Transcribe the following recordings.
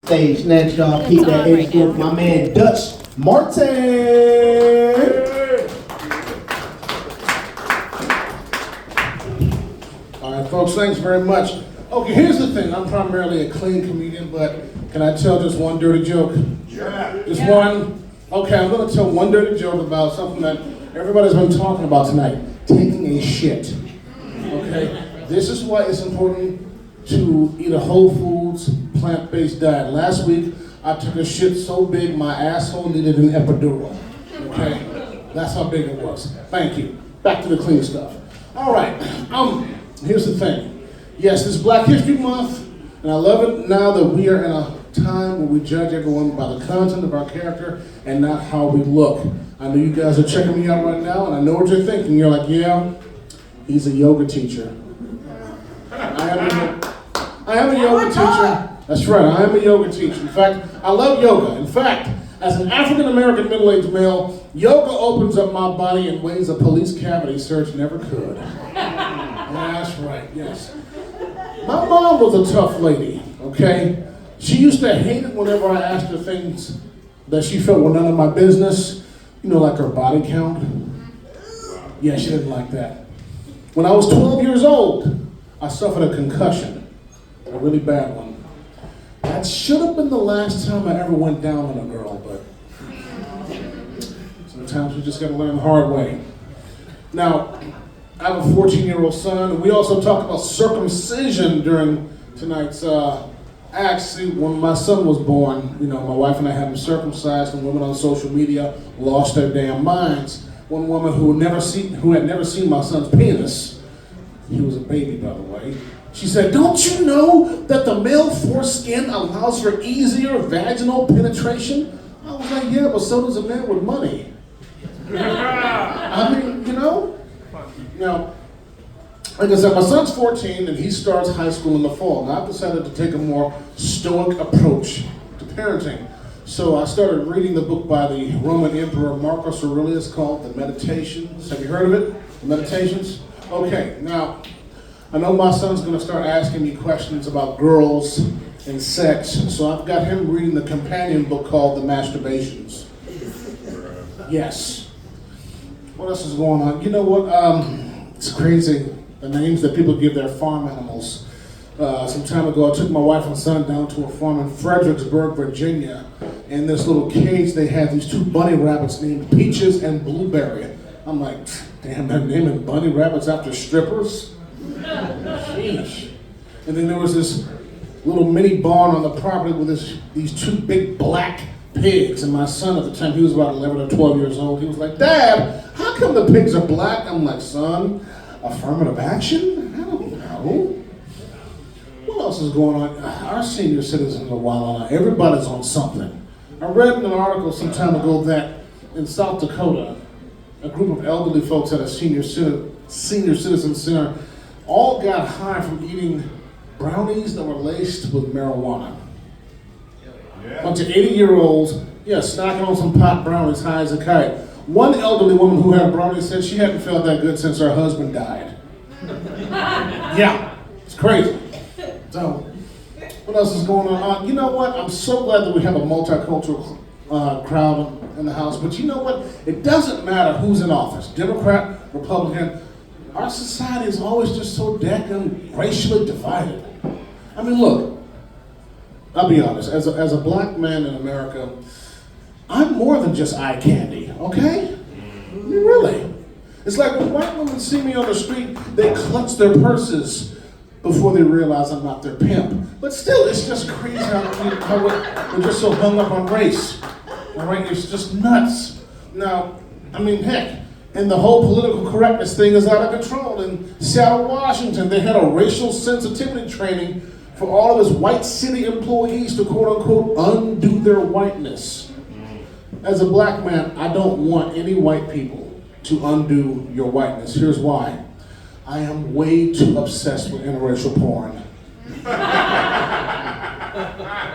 Stage next, y'all. Keep that energy with my man Dutch Martin. All right, folks, thanks very much. Okay, here's the thing. I'm primarily a clean comedian, but can I tell just one dirty joke? Yeah. Just one? Okay, I'm going to tell one dirty joke about something that everybody's been talking about tonight. Taking a shit. Okay? This is why it's important to eat a whole foods, plant-based diet. Last week, I took a shit so big my asshole needed an epidural. Okay? That's how big it was. Thank you. Back to the clean stuff. All right. Here's the thing. Yes, it's Black History Month, and I love it now that we are in a time where we judge everyone by the content of our character and not how we look. I know you guys are checking me out right now, and I know what you're thinking. You're like, yeah, he's a yoga teacher. I am a yoga teacher. That's right, I am a yoga teacher. In fact, I love yoga. In fact, as an African-American middle-aged male, yoga opens up my body in ways a police cavity search never could. That's right, yes. My mom was a tough lady, okay? She used to hate it whenever I asked her things that she felt were none of my business. You know, like her body count. Yeah, she didn't like that. When I was 12 years old, I suffered a concussion, a really bad one. That should have been the last time I ever went down on a girl, but sometimes we just gotta learn the hard way. Now, I have a 14-year-old son, and we also talked about circumcision during tonight's Actually, when my son was born, you know, my wife and I had him circumcised, and women on social media lost their damn minds. One woman who had never seen my son's penis, he was a baby, by the way, she said, "Don't you know that the male foreskin allows for easier vaginal penetration?" I was like, "Yeah, but so does a man with money." I mean, you know? Now, like I said, my son's 14 and he starts high school in the fall. Now I've decided to take a more stoic approach to parenting. So I started reading the book by the Roman Emperor Marcus Aurelius called The Meditations. Have you heard of it? The Meditations? Okay, now, I know my son's gonna start asking me questions about girls and sex, so I've got him reading the companion book called The Masturbations. Yes. What else is going on? You know what, it's crazy. The names that people give their farm animals. Some time ago, I took my wife and son down to a farm in Fredericksburg, Virginia. In this little cage, they had these two bunny rabbits named Peaches and Blueberry. I'm like, damn, they're naming bunny rabbits after strippers? Sheesh. And then there was this little mini barn on the property with these two big black pigs. And my son at the time, he was about 11 or 12 years old. He was like, "Dad, how come the pigs are black?" I'm like, "Son, affirmative action? I don't know." What else is going on? Our senior citizens are wild on. Everybody's on something. I read in an article some time ago that in South Dakota, a group of elderly folks at a senior citizen center all got high from eating brownies that were laced with marijuana. A bunch of 80-year-olds, snacking on some pot brownies high as a kite. One elderly woman who had brownies said she hadn't felt that good since her husband died. Yeah, it's crazy. So, what else is going on? You know what? I'm so glad that we have a multicultural crowd in the house. But you know what? It doesn't matter who's in office, Democrat, Republican. Our society is always just so damn racially divided. I mean, look, I'll be honest. As a black man in America, I'm more than just eye candy, okay? I mean, really. It's like when white women see me on the street, they clutch their purses before they realize I'm not their pimp. But still, it's just crazy how we're just so hung up on race. All right, it's just nuts. Now, I mean, heck, and the whole political correctness thing is out of control. In Seattle, Washington, they had a racial sensitivity training for all of his white city employees to quote-unquote undo their whiteness. As a black man, I don't want any white people to undo your whiteness. Here's why. I am way too obsessed with interracial porn.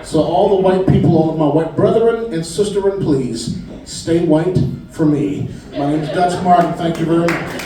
So all the white people, all of my white brethren and sisterin, please, stay white for me. My name is Dutch Martin. Thank you very much.